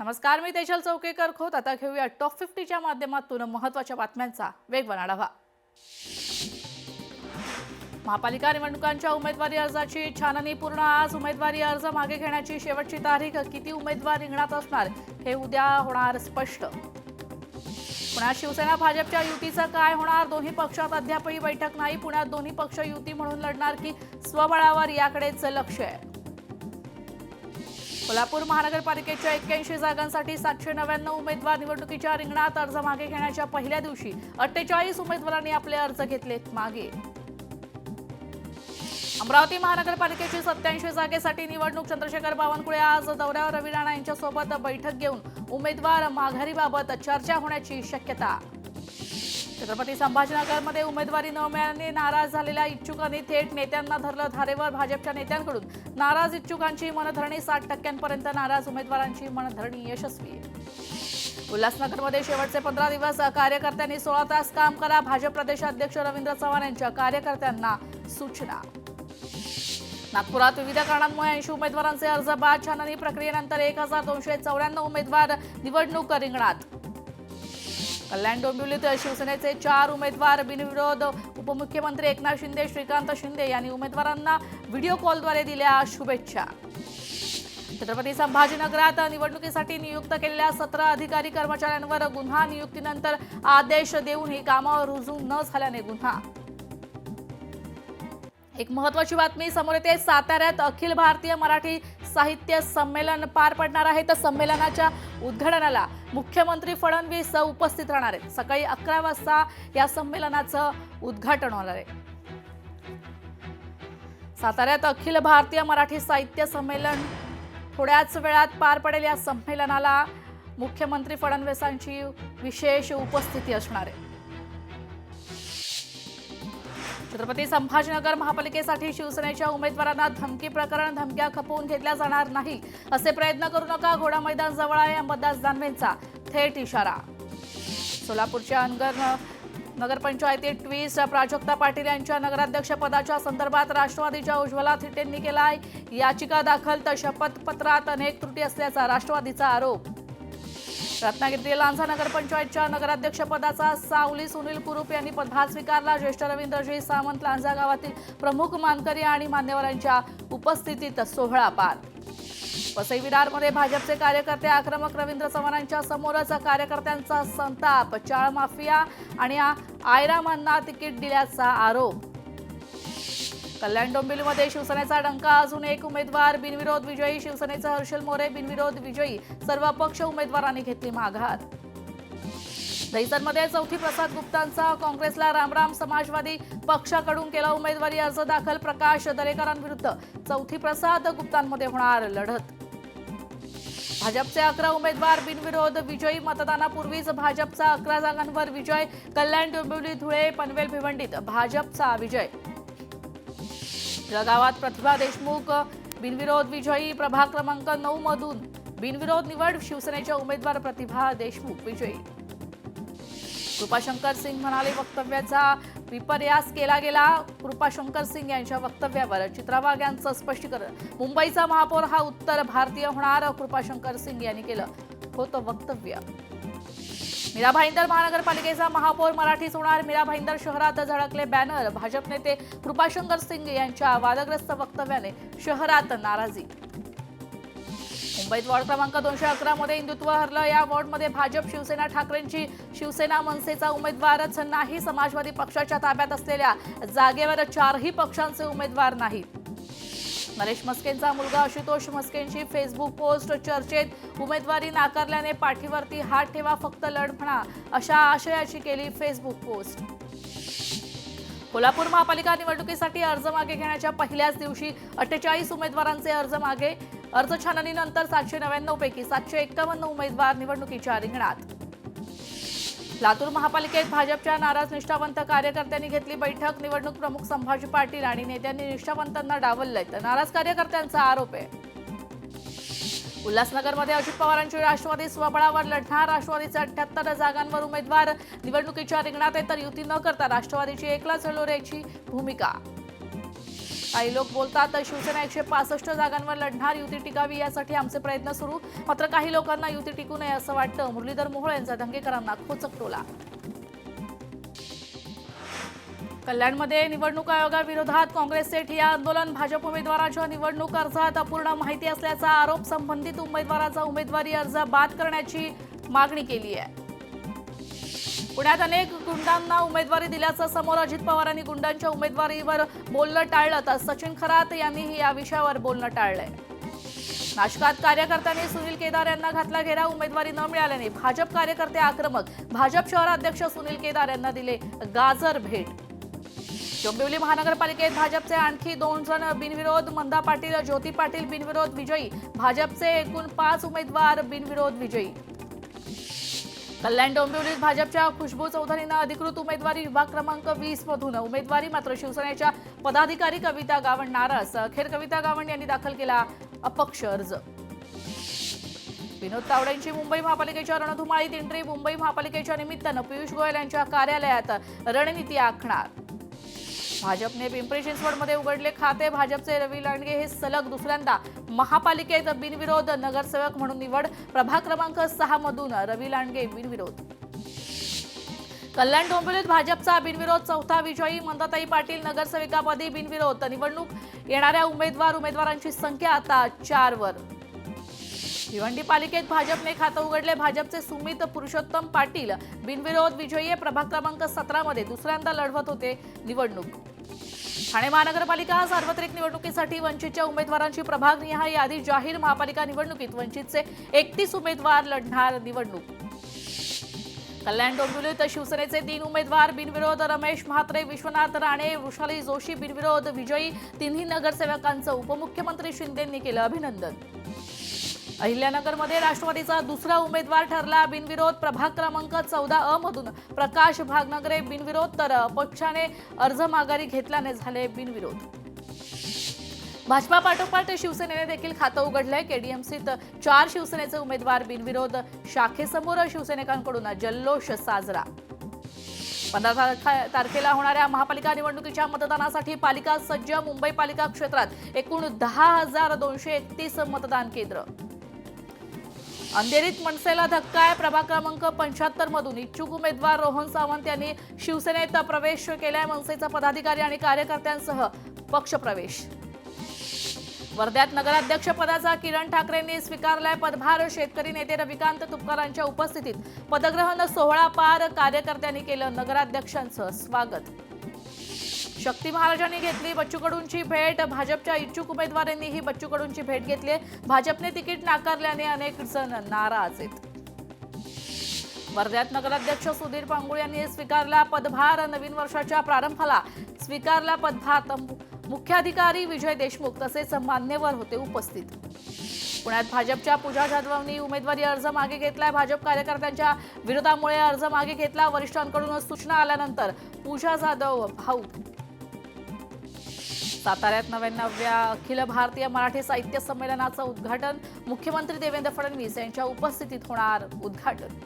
नमस्कार, मी तेजल चौकेकर खोत. आता घेऊया टॉप 50च्या माध्यमातून महत्त्वाच्या बातम्यांचा वेगवान आढावा. महापालिका निवडणुकांच्या उमेदवारी अर्जाची छाननी पूर्ण. आज उमेदवारी अर्ज मागे घेण्याची शेवटची तारीख. किती उमेदवार रिंगणात असणार हे उद्या होणार स्पष्ट. पुण्यात शिवसेना भाजपच्या युतीचं काय होणार? दोन्ही पक्षात अद्यापही बैठक नाही. पुण्यात दोन्ही पक्ष युती म्हणून लढणार की स्वबळावर, याकडेच लक्ष आहे. कोल्हापूर महानगरपालिकेच्या 81 जागांसाठी 799 उमेदवार निवडणुकीच्या रिंगणात. अर्ज मागे घेण्याच्या पहिल्या दिवशी 48 उमेदवारांनी आपले अर्ज घेतलेत मागे. अमरावती महानगरपालिकेची 87 जागेसाठी निवडणूक. चंद्रशेखर बावनकुळे आज दौऱ्यावर. रवी राणा यांच्यासोबत बैठक घेऊन उमेदवार माघारीबाबत चर्चा होण्याची शक्यता. छत्रपती संभाजीनगरमध्ये उमेदवारी न मिळाल्याने नाराज झालेल्या इच्छुकांनी थेट नेत्यांना धरलं धारेवर. भाजपच्या नेत्यांकडून नाराज इच्छुकांची मनधरणी. 60% नाराज उमेदवारांची मनधरणी यशस्वी. उल्हासनगरमध्ये शेवटचे 15 दिवस कार्यकर्त्यांनी 16 तास काम करा. भाजप प्रदेशाध्यक्ष रवींद्र चव्हाण यांच्या कार्यकर्त्यांना सूचना. नागपुरात विविध कारणांमुळे 80 उमेदवारांचे अर्ज बाद. छाननी प्रक्रियेनंतर 1294 उमेदवार निवडणूक रिंगणात. कल्याण डोंबिवलीत शिवसेनेचे 4 उमेदवार बिनविरोध. उपमुख्यमंत्री एकनाथ शिंदे, श्रीकांत शिंदे यांनी उमेदवारांना व्हिडिओ कॉलद्वारे दिल्या शुभेच्छा. छत्रपती संभाजीनगरात निवडणुकीसाठी नियुक्त केलेल्या 17 अधिकारी कर्मचाऱ्यांवर गुन्हा. नियुक्तीनंतर आदेश देऊनही कामावर रुजू न झाल्याने गुन्हा. एक महत्त्वाची बातमी समोर येते. साताऱ्यात अखिल भारतीय मराठी साहित्य संमेलन पार पडणार आहे. तर संमेलनाच्या उद्घाटनाला मुख्यमंत्री फडणवीस उपस्थित राहणार आहेत. सकाळी 11 वाजता या संमेलनाचं उद्घाटन होणार आहे. साताऱ्यात अखिल भारतीय मराठी साहित्य संमेलन थोड्याच वेळात पार पडेल. या संमेलनाला मुख्यमंत्री फडणवीसांची विशेष उपस्थिती असणार आहे. छत्रपती संभाजीनगर महापालिकेसाठी शिवसेनेच्या उमेदवारांना धमकी प्रकरण. धमक्या खपवून घेतल्या जाणार नाही. असे प्रयत्न करू नका. घोडा मैदान जवळ आहे. अंबादास दानवेंचा थेट इशारा. सोलापूरच्या अनगर नगरपंचायतीत ट्विस्ट. प्राजक्ता पाटील यांच्या नगराध्यक्षपदाच्या संदर्भात राष्ट्रवादीच्या उज्ज्वला थिटेंनी केलाय याचिका दाखल. तर शपथपत्रात अनेक त्रुटी असल्याचा राष्ट्रवादीचा आरोप. रत्नागिरी लांजा नगरपंचायतच्या नगराध्यक्षपदाचा सावली सुनील कुरूप यांनी पदभार स्वीकारला. ज्येष्ठ रवींद्रजी सावंत लांजा गावातील प्रमुख मानकरी आणि मान्यवरांच्या उपस्थितीत सोहळा पार. वसई विरारमध्ये भाजपचे कार्यकर्ते आक्रमक. रवींद्र चव्हाणांच्या समोरच कार्यकर्त्यांचा संताप. चाळ माफिया आणि आयरामांना तिकीट दिल्याचा आरोप. कल्याण डोंबिवलीमध्ये शिवसेनेचा डंका. अजून एक उमेदवार बिनविरोध विजयी. शिवसेनेचा हर्षल मोरे बिनविरोध विजयी. सर्व अपक्ष उमेदवारांनी घेतली माघार. दहिसरमध्ये चौथी प्रसाद गुप्तांचा काँग्रेसला रामराम. समाजवादी पक्षाकडून केला उमेदवारी अर्ज दाखल. प्रकाश दरेकरांविरुद्ध चौथी प्रसाद गुप्तांमध्ये होणार लढत. भाजपचे 11 उमेदवार बिनविरोध विजयी. मतदानापूर्वीच भाजपचा 11 जागांवर विजय. कल्याण डोंबिवली धुळे पनवेल भिवंडीत भाजपचा विजय. जळगावात प्रतिभा देशमुख बिनविरोध विजयी. प्रभाग क्रमांक 9 मधून बिनविरोध निवड. शिवसेनेच्या उमेदवार प्रतिभा देशमुख विजयी. कृपाशंकर सिंग म्हणाले वक्तव्याचा विपर्यास केला गेला. कृपाशंकर सिंग यांच्या वक्तव्यावर चित्रा वाघ यांचं स्पष्टीकरण. मुंबईचा महापौर हा उत्तर भारतीय होणार. कृपाशंकर सिंग यांनी केलं होतं वक्तव्य. मीरा भाईंदर महानगरपालिकेचा महापौर मराठीच होणार. मीरा भाईंदर शहरात झळकले बॅनर. भाजप नेते कृपाशंकर सिंग यांच्या वादग्रस्त वक्तव्याने शहरात नाराजी. मुंबईत वॉर्ड क्रमांक 211 मध्ये हिंदुत्व हरलं. या वॉर्डमध्ये भाजप शिवसेना ठाकरेंची शिवसेना मनसेचा उमेदवारच नाही. समाजवादी पक्षाच्या ताब्यात असलेल्या जागेवर 4ही पक्षांचे उमेदवार नाहीत. नरेश मस्केंचा मुलगा आशुतोष मस्केंची फेसबुक पोस्ट चर्चेत. उमेदवारी नाकारल्याने पाठीवरती हात ठेवा, फक्त लढ म्हणा अशा आशयाची केली फेसबुक पोस्ट. कोल्हापूर महापालिका निवडणुकीसाठी अर्ज मागे घेण्याच्या पहिल्याच दिवशी 48 उमेदवारांचे अर्ज मागे. अर्ज छाननीनंतर 799 पैकी 751 उमेदवार निवडणुकीच्या रिंगणात. लातूर महापालिकेत भाजपच्या नाराज निष्ठावंत कार्यकर्त्यांनी घेतली बैठक. निवडणूक प्रमुख संभाजी पाटील आणि नेत्यांनी निष्ठावंतांना डावललंय. तर नाराज कार्यकर्त्यांचा आरोप आहे. उल्हासनगरमध्ये अजित पवारांची राष्ट्रवादी स्वबळावर लढणार. राष्ट्रवादीचे 78 जागांवर उमेदवार निवडणुकीच्या रिंगणात आहे. तर युती न करता राष्ट्रवादीची एकला चळवळीची भूमिका. काही लोक बोलतात शिवसेना 165 जागांवर लढणार, युती टिकावी यासाठी आमचे प्रयत्न सुरू. मात्र काही लोकांना युती टिकू नये असं वाटतं. मुरलीधर मोहोळ यांचा धंगेकरांना खोचक टोला. कल्याणमध्ये निवडणूक आयोगाविरोधात काँग्रेसचे ठिय्या आंदोलन. भाजप उमेदवाराच्या निवडणूक अर्जात अपूर्ण माहिती असल्याचा आरोप. संबंधित उमेदवाराचा उमेदवारी अर्ज बाद करण्याची मागणी केली आहे. पुण्यात अनेक गुंडांना उमेदवारी दिल्याचं समोर. अजित पवारांनी गुंडांच्या उमेदवारीवर बोलणं टाळलं तर सचिन खरात यांनीही या विषयावर बोलणं टाळलंय. नाशकात कार्यकर्त्यांनी सुनील केदार यांना घातला घेरा. उमेदवारी न मिळाल्याने भाजप कार्यकर्ते आक्रमक. भाजप शहराध्यक्ष सुनील केदार यांना दिले गाजर भेट. डोंबिवली महानगरपालिकेत भाजपचे आणखी 2 जण बिनविरोध. मंदा पाटील, ज्योती पाटील बिनविरोध विजयी. भाजपचे एकूण 5 उमेदवार बिनविरोध विजयी. कल्याण डोंबिवलीत भाजपच्या खुशबू चौधरींना अधिकृत उमेदवारी. विभाग क्रमांक 20 मधून उमेदवारी. मात्र शिवसेनेच्या पदाधिकारी कविता गावंड नाराज. अखेर कविता गावंड यांनी दाखल केला अपक्ष अर्ज. विनोद तावडेंची मुंबई महापालिकेच्या रणधुमाळीत एंट्री. मुंबई महापालिकेच्या निमित्तानं पियुष गोयल यांच्या कार्यालयात रणनीती आखणार. भाजपने पिंपरी चिंचवडमध्ये उघडले खाते. भाजपचे रवी लांडगे हे सलग दुसऱ्यांदा महापालिकेत बिनविरोध नगरसेवक म्हणून निवड. प्रभाग क्रमांक 6 मधून रवी लांडगे बिनविरोध. कल्याण डोंबिवलीत भाजपचा बिनविरोध चौथा विजयी. मंदाताई पाटील नगरसेविकापदी बिनविरोध. निवडणूक येणाऱ्या उमेदवारांची संख्या आता 4 वर. भिवंडी पालिकेत भाजपने खातं उघडले. भाजपचे सुमित पुरुषोत्तम पाटील बिनविरोध विजयी. प्रभाग क्रमांक 17 मध्ये दुसऱ्यांदा लढवत होते निवडणूक. ठाणे महानगरपालिका सार्वत्रिक निवडणुकीसाठी वंचितच्या उमेदवारांची प्रभागनिहाय यादी जाहीर. महापालिका निवडणुकीत वंचितचे 31 उमेदवार लढणार निवडणूक. कल्याण डोंबिवलीत शिवसेनेचे 3 उमेदवार बिनविरोध. रमेश म्हात्रे, विश्वनाथ राणे, वृषाली जोशी बिनविरोध विजयी. तिन्ही नगरसेवकांचं उपमुख्यमंत्री शिंदेंनी केलं अभिनंदन. अहिल्यानगरमध्ये राष्ट्रवादीचा दुसरा उमेदवार ठरला बिनविरोध. प्रभाग क्रमांक 14 मधून प्रकाश भागनगरे बिनविरोध. तर अपक्षाने अर्ज माघारी घेतल्याने झाले बिनविरोध. भाजपा पाठोपाठ शिवसेनेने देखील खातं उघडलंय. केडीएमसीत 4 शिवसेनेचे उमेदवार बिनविरोध. शाखेसमोर शिवसैनिकांकडून जल्लोष साजरा. 15 तारखेला होणाऱ्या महापालिका निवडणुकीच्या मतदानासाठी पालिका सज्ज. मुंबई पालिका क्षेत्रात एकूण 10,231 मतदान केंद्र. अंधेरीत मनसेला धक्का आहे. प्रभाग क्रमांक 75 मधून इच्छुक उमेदवार रोहन सावंत यांनी शिवसेनेत प्रवेश केलाय. मनसेचा पदाधिकारी आणि कार्यकर्त्यांसह पक्षप्रवेश. वर्ध्यात नगराध्यक्ष पदाचा किरण ठाकरेंनी स्वीकारलाय पदभार. शेतकरी नेते रविकांत तुपकरांच्या उपस्थितीत पदग्रहण सोहळा पार. कार्यकर्त्यांनी केलं नगराध्यक्षांचं स्वागत. शक्ती महाराजांनी घेतली बच्चू कडूंची भेट. भाजपच्या इच्छुक उमेदवारांनीही बच्चू कडूंची भेट घेतली. भाजपने तिकीट नाकारल्याने अनेक जण नाराज आहेत. वर्ध्यात नगराध्यक्ष सुधीर पांगुळ यांनी स्वीकारला पदभार. नवीन वर्षाच्या प्रारंभाला स्वीकारला पदभार. मुख्याधिकारी विजय देशमुख तसेच मान्यवर होते उपस्थित. पुण्यात भाजपच्या पूजा जाधवनी उमेदवारी अर्ज मागे घेतलाय. भाजप कार्यकर्त्यांच्या विरोधामुळे अर्ज मागे घेतला. वरिष्ठांकडून सूचना आल्यानंतर पूजा जाधव भाऊक. साताऱ्यात 99व्या अखिल भारतीय मराठी साहित्य संमेलनाचं उद्घाटन. मुख्यमंत्री देवेंद्र फडणवीस यांच्या उपस्थितीत होणार उद्घाटन.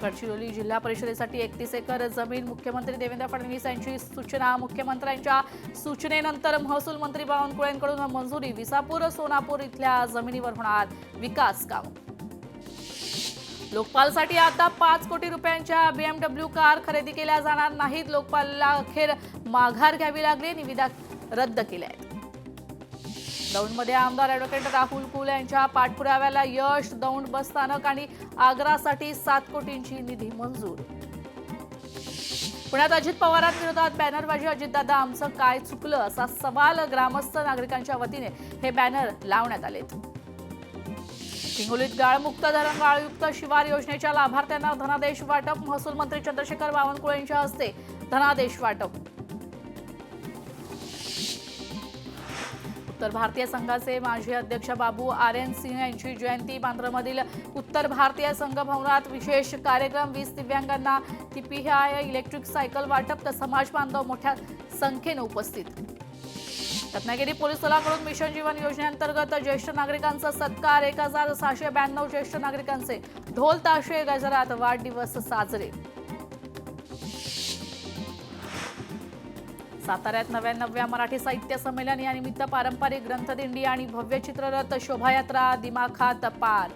गडचिरोली जिल्हा परिषदेसाठी 31 एकर जमीन. मुख्यमंत्री देवेंद्र फडणवीस यांची सूचना. मुख्यमंत्र्यांच्या सूचनेनंतर महसूल मंत्री बावनकुळेंकडून मंजुरी. विसापूर सोनापूर इथल्या जमिनीवर होणार विकास काम. लोकपालसाठी आता 5 कोटी रुपयांच्या BMW कार खरेदी केल्या जाणार नाहीत. लोकपालला अखेर माघार घ्यावी लागली. निविदा रद्द केल्या आहेत. दौंडमध्ये आमदार ॲडव्होकेट राहुल कुल यांच्या पाठपुराव्याला यश. दौंड बस स्थानक आणि आग्रासाठी 7 कोटींची निधी मंजूर. पुण्यात अजित पवारांविरोधात बॅनरबाजी. अजितदादा आमचं काय चुकलं असा सवाल. ग्रामस्थ नागरिकांच्या वतीने हे बॅनर लावण्यात आलेत. हिंगोलीत गाळमुक्त धरण वाळयुक्त शिवार योजनेच्या लाभार्थ्यांना धनादेश वाटप. महसूल मंत्री चंद्रशेखर बावनकुळे यांच्या हस्ते धनादेश वाटप. उत्तर भारतीय संघाचे माजी अध्यक्ष बाबू आर्यन सिंह यांची जयंती. बांद्रामधील उत्तर भारतीय संघ भवनात विशेष कार्यक्रम. 20 दिव्यांगांना TPI इलेक्ट्रिक सायकल वाटप. तर समाज बांधव मोठ्या संख्येने उपस्थित. रत्नागिरी पोलीस दलाकडून मिशन जीवन योजनेअंतर्गत ज्येष्ठ नागरिकांचा सत्कार. 1692 ज्येष्ठ नागरिकांचे ढोल ताशे गजरात वाढदिवस साजरे. साताऱ्यात 99व्या मराठी साहित्य संमेलन या निमित्त पारंपरिक ग्रंथदिंडी आणि भव्य चित्ररथ शोभायात्रा दिमाखात पार.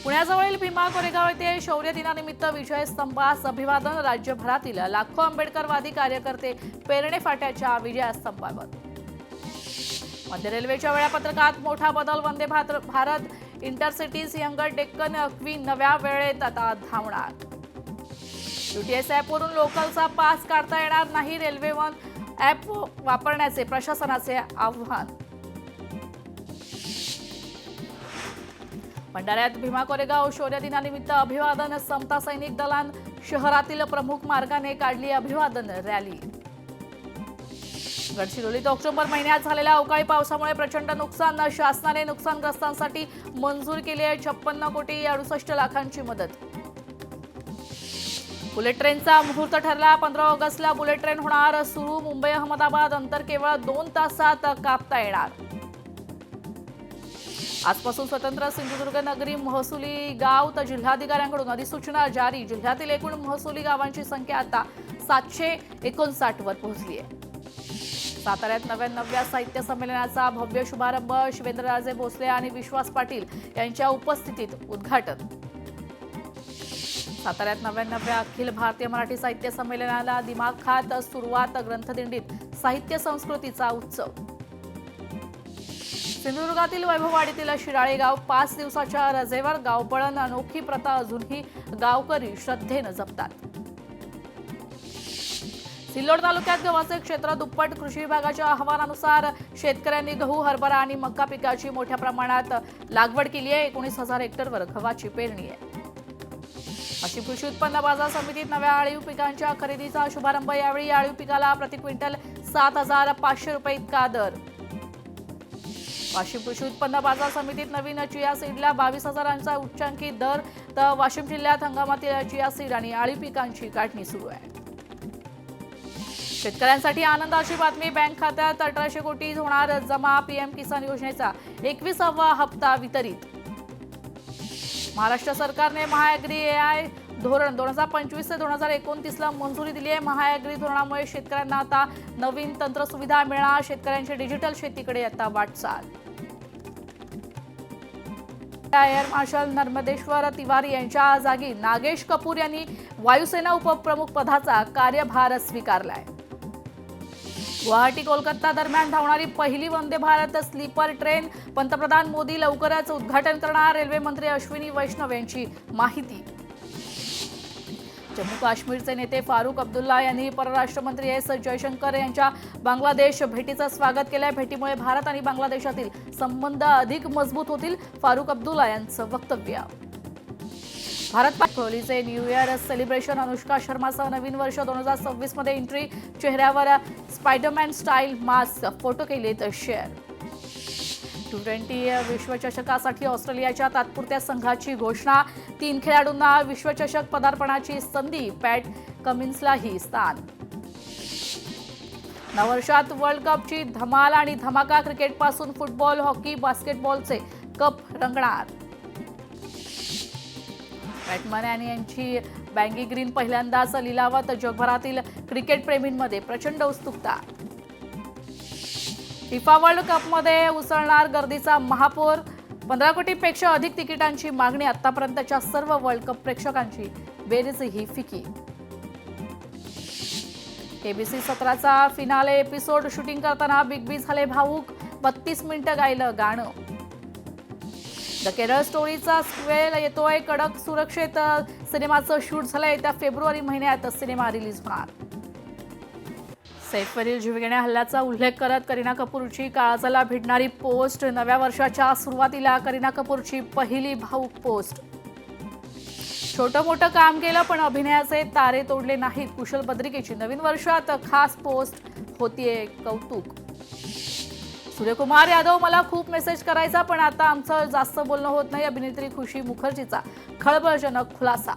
पुण्याजवळील भीमा कोरेगाव येथे शौर्य दिनानिमित्त विजय स्तंभास अभिवादन. राज्यभरातील लाखो आंबेडकरवादी कार्यकर्ते पेरणे फाट्याच्या विजयस्तंभावर. मध्य रेल्वेच्या वेळापत्रकात मोठा बदल. वंदे भारत इंटरसिटीज यंगर डेक्कन क्वीन नव्या वेळेत आता धावणार. यूटीएस ॲपवरून लोकलचा पास काढता येणार नाही. रेल्वे वन ॲप वापरण्याचे प्रशासनाचे आव्हान. भंडाऱ्यात भीमा कोरेगाव शौर्य दिनानिमित्त अभिवादन. समता सैनिक दलान शहरातील प्रमुख मार्गाने काढली अभिवादन रॅली. गडचिरोलीत ऑक्टोबर महिन्यात झालेल्या अवकाळी पावसामुळे प्रचंड नुकसान. शासनाने नुकसानग्रस्तांसाठी मंजूर केली आहे 56 कोटी 68 लाखांची मदत. बुलेट ट्रेनचा मुहूर्त ठरला. 15 ऑगस्टला बुलेट ट्रेन होणार सुरू. मुंबई अहमदाबाद अंतर केवळ 2 तासात कापता येणार. आजपासून स्वतंत्र सिंधुदुर्ग नगरी महसुली गाव. तर जिल्हाधिकाऱ्यांकडून अधिसूचना जारी. जिल्ह्यातील एकूण महसुली गावांची संख्या आता 759 वर पोहोचली आहे. साताऱ्यात 99व्या साहित्य संमेलनाचा भव्य शुभारंभ. शिवेंद्रराजे भोसले आणि विश्वास पाटील यांच्या उपस्थितीत उद्घाटन. साताऱ्यात 99व्या अखिल भारतीय मराठी साहित्य संमेलनाला दिमाखात सुरुवात. ग्रंथदिंडीत साहित्य संस्कृतीचा उत्सव. सिंधुदुर्गातील वैभववाडीतील शिराळे गाव 5 दिवसाच्या रजेवर. गावपळण अनोखी प्रथा अजूनही गावकरी श्रद्धेनं जपतात. सिल्लोड तालुक्यात गव्हाचे क्षेत्र दुप्पट. कृषी विभागाच्या अहवालानुसार शेतकऱ्यांनी गहू, हरभरा आणि मका पिकाची मोठ्या प्रमाणात लागवड केली आहे. 19,000 हेक्टरवर गव्हाची पेरणी आहे. वाशिम कृषी उत्पन्न बाजार समितीत नव्या आळीव पिकांच्या खरेदीचा शुभारंभ. यावेळी आळीव पिकाला प्रति क्विंटल 7,500 रुपये इतका दर. वाशिम कृषी उत्पन्न बाजार समितीत नवीन चिया सीडला 22,000चा उच्चांकी दर. तर वाशिम जिल्ह्यात हंगामातील चिया सीड आणि आळीव पिकांची काढणी सुरू आहे. शेतकऱ्यांसाठी आनंदाची बातमी. बँक खात्यात 1800 कोटी होणार जमा. पीएम किसान योजनेचा 21वा हप्ता वितरित. महाराष्ट्र सरकारने महाअॅग्री एआय धोरण 2025 ते 2029ला मंजुरी दिली आहे. महाअॅग्री धोरणामुळे शेतकऱ्यांना आता नवीन तंत्रसुविधा मिळणार. शेतकऱ्यांची डिजिटल शेतीकडे आता वाटचाल. एअर मार्शल नर्मदेश्वर तिवारी यांच्या जागी नागेश कपूर यांनी वायुसेना उपप्रमुख पदाचा कार्यभार स्वीकारलाय. गुवाहाटी कोलकाता दरम्यान धावणारी पहिली वंदे भारत स्लीपर ट्रेन. पंतप्रधान मोदी लवकरच उद्घाटन करणार. रेल्वे मंत्री अश्विनी वैष्णव यांची माहिती. जम्मू काश्मीरचे नेते फारुख अब्दुल्ला यांनी परराष्ट्र मंत्री एस जयशंकर यांच्या बांगलादेश भेटीचं स्वागत केलंय. भेटीमुळे भारत आणि बांगलादेशातील संबंध अधिक मजबूत होतील. फारुख अब्दुल्ला यांचं वक्तव्य. भारत कोहलीचे न्यू इयर सेलिब्रेशन. अनुष्का शर्मासह नवीन वर्ष 2026 मध्ये एंट्री. चेहऱ्यावर स्पायडरमॅन स्टाईल मास्क. फोटो केलेत शेअर. T20 विश्वचषकासाठी ऑस्ट्रेलियाच्या तात्पुरत्या संघाची घोषणा. 3 खेळाडूंना विश्वचषक पदार्पणाची संधी. पॅट कमिन्सलाही स्थान. नववर्षात वर्ल्ड कपची धमाल आणि धमाका. क्रिकेटपासून फुटबॉल, हॉकी, बास्केटबॉलचे कप रंगणार. बॅटमॅन यांची बँगी ग्रीन पहिल्यांदाच लिलावत. जगभरातील क्रिकेट प्रेमींमध्ये प्रचंड उत्सुकता. फिफा वर्ल्ड कपमध्ये उसळणार गर्दीचा महापूर. 15 कोटींपेक्षा अधिक तिकिटांची मागणी. आतापर्यंतच्या सर्व वर्ल्ड कप प्रेक्षकांची बेरीजही फिकी. केबीसी 17चा फिनाले एपिसोड शूटिंग करताना बिग बी झाले भावूक. 32 मिनिटं गायलं गाणं. द केरळ स्टोरीचा स्क्वेल येतोय. कडक सुरक्षेत सिनेमाचं शूट झालंय. येत्या फेब्रुवारी महिन्यात सिनेमा रिलीज होणार. सैफवरील जीवघेण्या हल्ल्याचा उल्लेख करत करीना कपूरची काळजाला भिडणारी पोस्ट. नव्या वर्षाच्या सुरुवातीला करीना कपूरची पहिली भावूक पोस्ट. छोटं मोठं काम केलं पण अभिनयाचे तारे तोडले नाहीत. कुशल बद्रिकेची नवीन वर्षात खास पोस्ट होतीये. कौतुक. सूर्यकुमार यादव मला खूप मेसेज करायचा पण आता आमचं जास्त बोलणं होत नाही. अभिनेत्री खुशी मुखर्जीचा खळबळजनक खुलासा.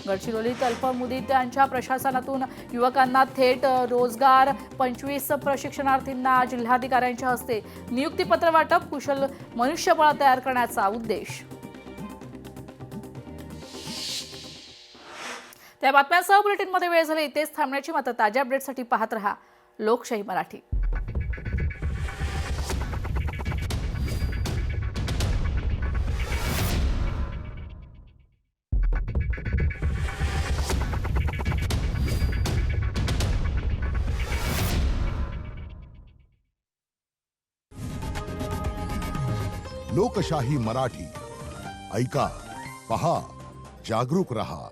गडचिरोलीत अल्पमुदतीच्या प्रशासनातून युवकांना थेट रोजगार. 25 प्रशिक्षणार्थींना जिल्हाधिकाऱ्यांच्या हस्ते नियुक्तीपत्र वाटप. कुशल मनुष्यबळ तयार करण्याचा उद्देश. त्या बातम्यांसह बुलेटिनमध्ये वेळ झाली इथेच थांबण्याची. मात्र ताज्या अपडेटसाठी पाहत रहा लोकशाही मराठी. लोकशाही मराठी ऐका, पहा, जागरूक रहा.